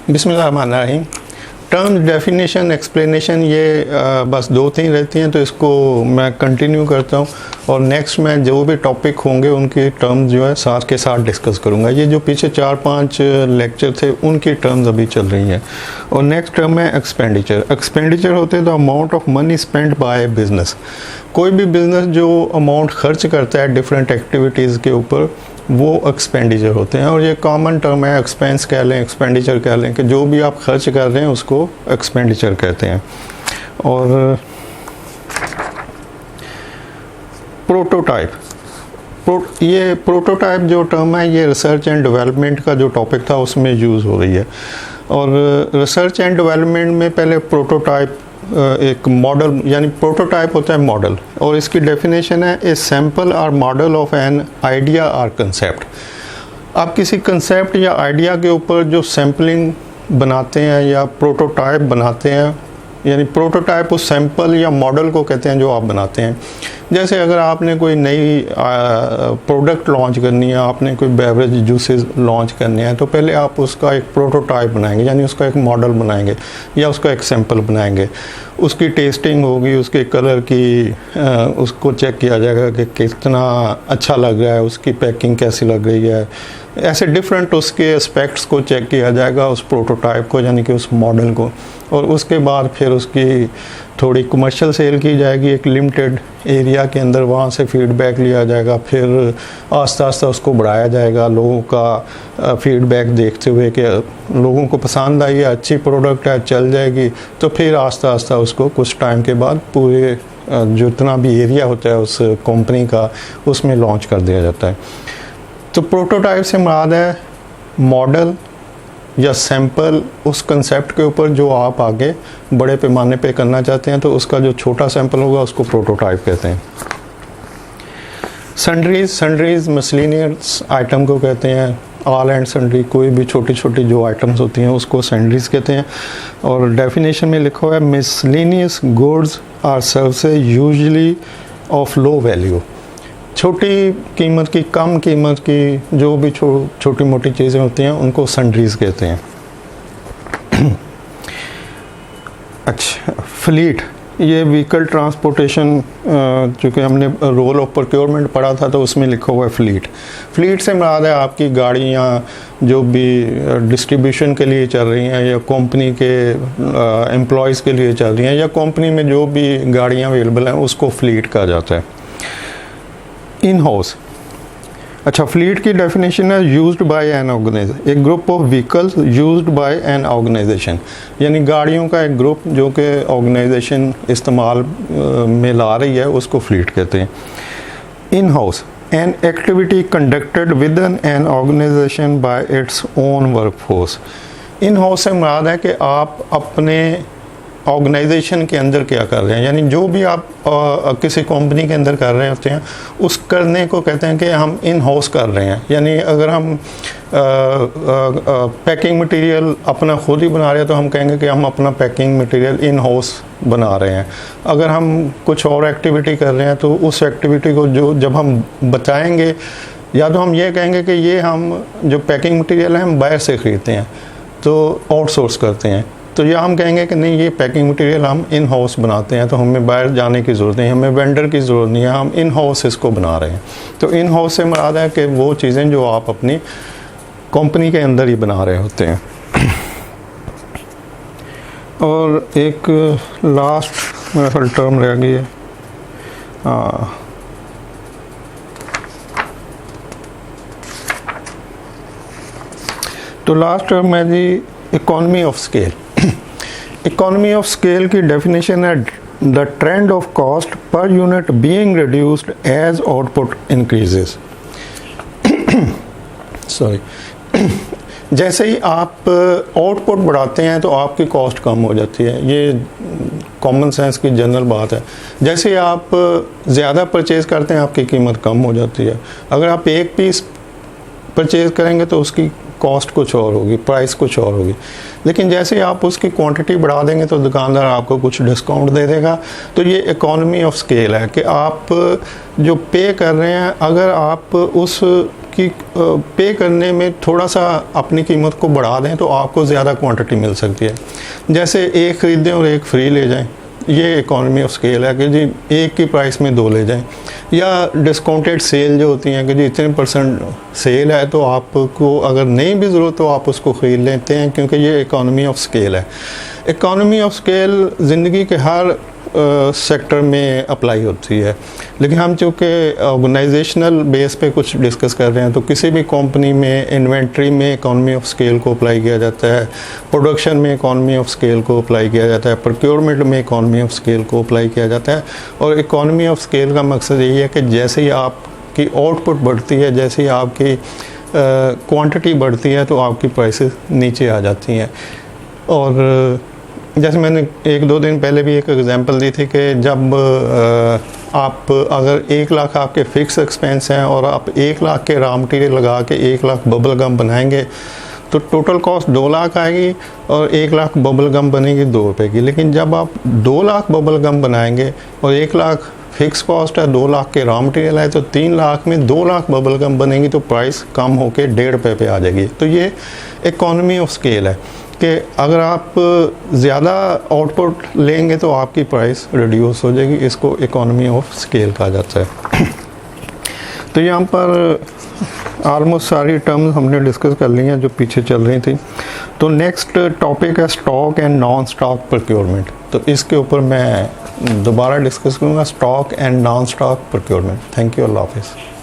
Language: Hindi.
बिस्मिल्लाहिर्रहमानिर्रहीम। टर्म्स डेफिनेशन एक्सप्लेनेशन ये बस दो तीन रहती हैं, तो इसको मैं कंटिन्यू करता हूँ और नेक्स्ट में जो भी टॉपिक होंगे उनके टर्म्स जो है साथ के साथ डिस्कस करूँगा। ये जो पीछे 4-5 लेक्चर थे उनकी टर्म्स अभी चल रही हैं। और नेक्स्ट टर्म है एक्सपेंडिचर। एक्सपेंडिचर होते हैं the amount of money spend by business. कोई भी बिजनेस जो अमाउंट खर्च करता है डिफरेंट एक्टिविटीज़ के ऊपर, वो एक्सपेंडिचर होते हैं। और ये कॉमन टर्म है, एक्सपेंस कह लें, एक्सपेंडिचर कह लें, कि जो भी आप खर्च कर रहे हैं उसको एक्सपेंडिचर कहते हैं। और ये प्रोटोटाइप जो टर्म है ये रिसर्च एंड डेवलपमेंट का जो टॉपिक था उसमें यूज़ हो रही है। और रिसर्च एंड डेवलपमेंट में पहले प्रोटोटाइप एक मॉडल, यानी प्रोटोटाइप होता है मॉडल, और इसकी डेफिनेशन है ए सैम्पल और मॉडल ऑफ एन आइडिया और कंसेप्ट। आप किसी कंसेप्ट या आइडिया के ऊपर जो सैम्पलिंग बनाते हैं या प्रोटोटाइप बनाते हैं, यानी प्रोटोटाइप उस सैम्पल या मॉडल को कहते हैं जो आप बनाते हैं। जैसे अगर आपने कोई नई प्रोडक्ट लॉन्च करनी है, आपने कोई बेवरेज जूसेस लॉन्च करने हैं, तो पहले आप उसका एक प्रोटोटाइप बनाएंगे, यानी उसका एक मॉडल बनाएंगे या उसका एक सैम्पल बनाएंगे। उसकी टेस्टिंग होगी, उसके कलर की उसको चेक किया जाएगा कि कितना अच्छा लग रहा है, उसकी पैकिंग कैसी लग रही है, ऐसे डिफरेंट उसके एस्पेक्ट्स को चेक किया जाएगा उस प्रोटोटाइप को, यानी कि उस मॉडल को। और उसके बाद फिर उसकी थोड़ी कमर्शियल सेल की जाएगी एक लिमिटेड एरिया के अंदर, वहाँ से फीडबैक लिया जाएगा, फिर आस्ता आस्ता उसको बढ़ाया जाएगा लोगों का फीडबैक देखते हुए कि लोगों को पसंद आई है, अच्छी प्रोडक्ट है, चल जाएगी, तो फिर आस्ता आस्ता उसको कुछ टाइम के बाद पूरे जितना भी एरिया होता है उस कंपनी का उसमें लॉन्च कर दिया जाता है। तो प्रोटोटाइप से मुराद है मॉडल या सैंपल उस कंसेप्ट के ऊपर जो आप आगे बड़े पैमाने पे करना चाहते हैं, तो उसका जो छोटा सैंपल होगा उसको प्रोटोटाइप कहते हैं। सन्ड्रीज मिसलेनियस आइटम को कहते हैं। ऑल एंड सन्ड्री, कोई भी छोटी छोटी जो आइटम्स होती हैं उसको सन्ड्रीज कहते हैं। और डेफिनेशन में लिखा हुआ है miscellaneous goods are services usually of low value. छोटी कीमत की, कम कीमत की जो भी छोटी मोटी चीज़ें होती हैं उनको सन्ड्रीज कहते हैं। अच्छा, फ्लीट, ये व्हीकल ट्रांसपोर्टेशन, चूँकि हमने रोल ऑफ प्रोक्योरमेंट पढ़ा था तो उसमें लिखा हुआ है फ्लीट। फ्लीट से मुराद है आपकी गाड़ियाँ जो भी डिस्ट्रीब्यूशन के लिए चल रही हैं, या कंपनी के एम्प्लॉयज़ के लिए चल रही हैं, या कंपनी में जो भी गाड़ियाँ अवेलेबल हैं उसको फ्लीट कहा जाता है। इन हाउस, अच्छा, फ्लीट की डेफिनेशन है यूज्ड बाय एन ऑर्गेनाइजेशन, एक group of vehicles used by an organisation, यानी गाड़ियों का एक ग्रुप जो कि ऑर्गेनाइजेशन इस्तेमाल में ला रही है उसको फ्लीट कहते हैं। In house, an activity conducted with an organisation by its own workforce. In house से मुराद है कि आप अपने ऑर्गेनाइजेशन के अंदर क्या कर रहे हैं, यानी जो भी आप किसी कंपनी के अंदर कर रहे होते हैं उस करने को कहते हैं कि हम इन हाउस कर रहे हैं। यानी अगर हम पैकिंग मटेरियल अपना खुद ही बना रहे हैं तो हम कहेंगे कि हम अपना पैकिंग मटेरियल इन हाउस बना रहे हैं। अगर हम कुछ और एक्टिविटी कर रहे हैं तो उस एक्टिविटी को जब हम बताएंगे, या तो हम ये कहेंगे कि ये हम जो पैकिंग मटेरियल है हम बाहर से ख़रीदते हैं तो आउटसोर्स करते हैं, तो या हम कहेंगे कि नहीं, ये पैकिंग मटेरियल हम इन हाउस बनाते हैं तो हमें बाहर जाने की ज़रूरत नहीं, हमें वेंडर की ज़रूरत नहीं है, हम इन हाउस इसको बना रहे हैं। तो इन हाउस से मुराद है कि वो चीज़ें जो आप अपनी कंपनी के अंदर ही बना रहे होते हैं। और एक लास्ट मेरा ख्याल टर्म रह गई है, तो लास्ट टर्म है जी economy of scale. Economy of scale की डेफिनेशन है the trend of cost per unit being reduced as output increases. Sorry, जैसे ही आप आउटपुट बढ़ाते हैं तो आपकी कॉस्ट कम हो जाती है, ये कॉमन सेंस की जनरल बात है। जैसे ही आप ज़्यादा परचेज़ करते हैं आपकी कीमत कम हो जाती है। अगर आप एक पीस परचेज़ करेंगे तो उसकी कॉस्ट कुछ और होगी, प्राइस कुछ और होगी। लेकिन जैसे आप उसकी क्वांटिटी बढ़ा देंगे तो दुकानदार आपको कुछ डिस्काउंट दे देगा। तो ये इकोनॉमी ऑफ स्केल है कि आप जो पे कर रहे हैं, अगर आप उस कि पे करने में थोड़ा सा अपनी कीमत को बढ़ा दें तो आपको ज़्यादा क्वांटिटी मिल सकती है। जैसे एक ख़रीदें और एक फ्री ले जाएं, ये इकोनॉमी ऑफ स्केल है कि जी एक की प्राइस में दो ले जाएं। या डिस्काउंटेड सेल जो होती हैं कि जी इतने परसेंट सेल है तो आपको अगर नहीं भी ज़रूरत तो आप उसको ख़रीद लेते हैं, क्योंकि ये इकोनॉमी ऑफ स्केल है। इकोनॉमी ऑफ स्केल ज़िंदगी के हर सेक्टर में अप्लाई होती है, लेकिन हम चूँकि ऑर्गेनाइजेशनल बेस पे कुछ डिस्कस कर रहे हैं तो किसी भी कंपनी में इन्वेंट्री में इकोनॉमी ऑफ स्केल को अप्लाई किया जाता है, प्रोडक्शन में इकोनॉमी ऑफ स्केल को अप्लाई किया जाता है, प्रोक्योरमेंट में इकोनॉमी ऑफ स्केल को अप्लाई किया जाता है। और इकोनॉमी ऑफ स्केल का मकसद यही है कि जैसे ही आपकी आउटपुट बढ़ती है, जैसे ही आपकी क्वांटिटी बढ़ती है तो आपकी प्राइसेस नीचे आ जाती हैं। और जैसे मैंने एक दो दिन पहले भी एक एग्जांपल दी थी कि जब आप अगर 1 लाख आपके फ़िक्स एक्सपेंस हैं और आप 1 लाख के रॉ मटेरियल लगा के 1 लाख बबल गम बनाएंगे तो टोटल कॉस्ट 2 लाख आएगी और 1 लाख बबल गम बनेगी 2 रुपये की। लेकिन जब आप 2 लाख बबल गम बनाएंगे और 1 लाख फिक्स कॉस्ट है, 2 लाख के रॉ मटेरियल है, तो 3 लाख में 2 लाख बबल गम बनेगी तो प्राइस कम होकर 1.5 रुपये पे आ जाएगी। तो ये इकोनॉमी ऑफ स्केल है कि अगर आप ज़्यादा आउटपुट लेंगे तो आपकी प्राइस रिड्यूस हो जाएगी। इसको इकोनॉमी ऑफ स्केल कहा जाता है। तो यहाँ पर ऑलमोस्ट सारी टर्म्स हमने डिस्कस कर ली हैं जो पीछे चल रही थी। तो नेक्स्ट टॉपिक है stock and non stock procurement. तो इसके ऊपर मैं दोबारा डिस्कस करूँगा, stock and non stock procurement. Thank you, अल्लाह हाफिज़।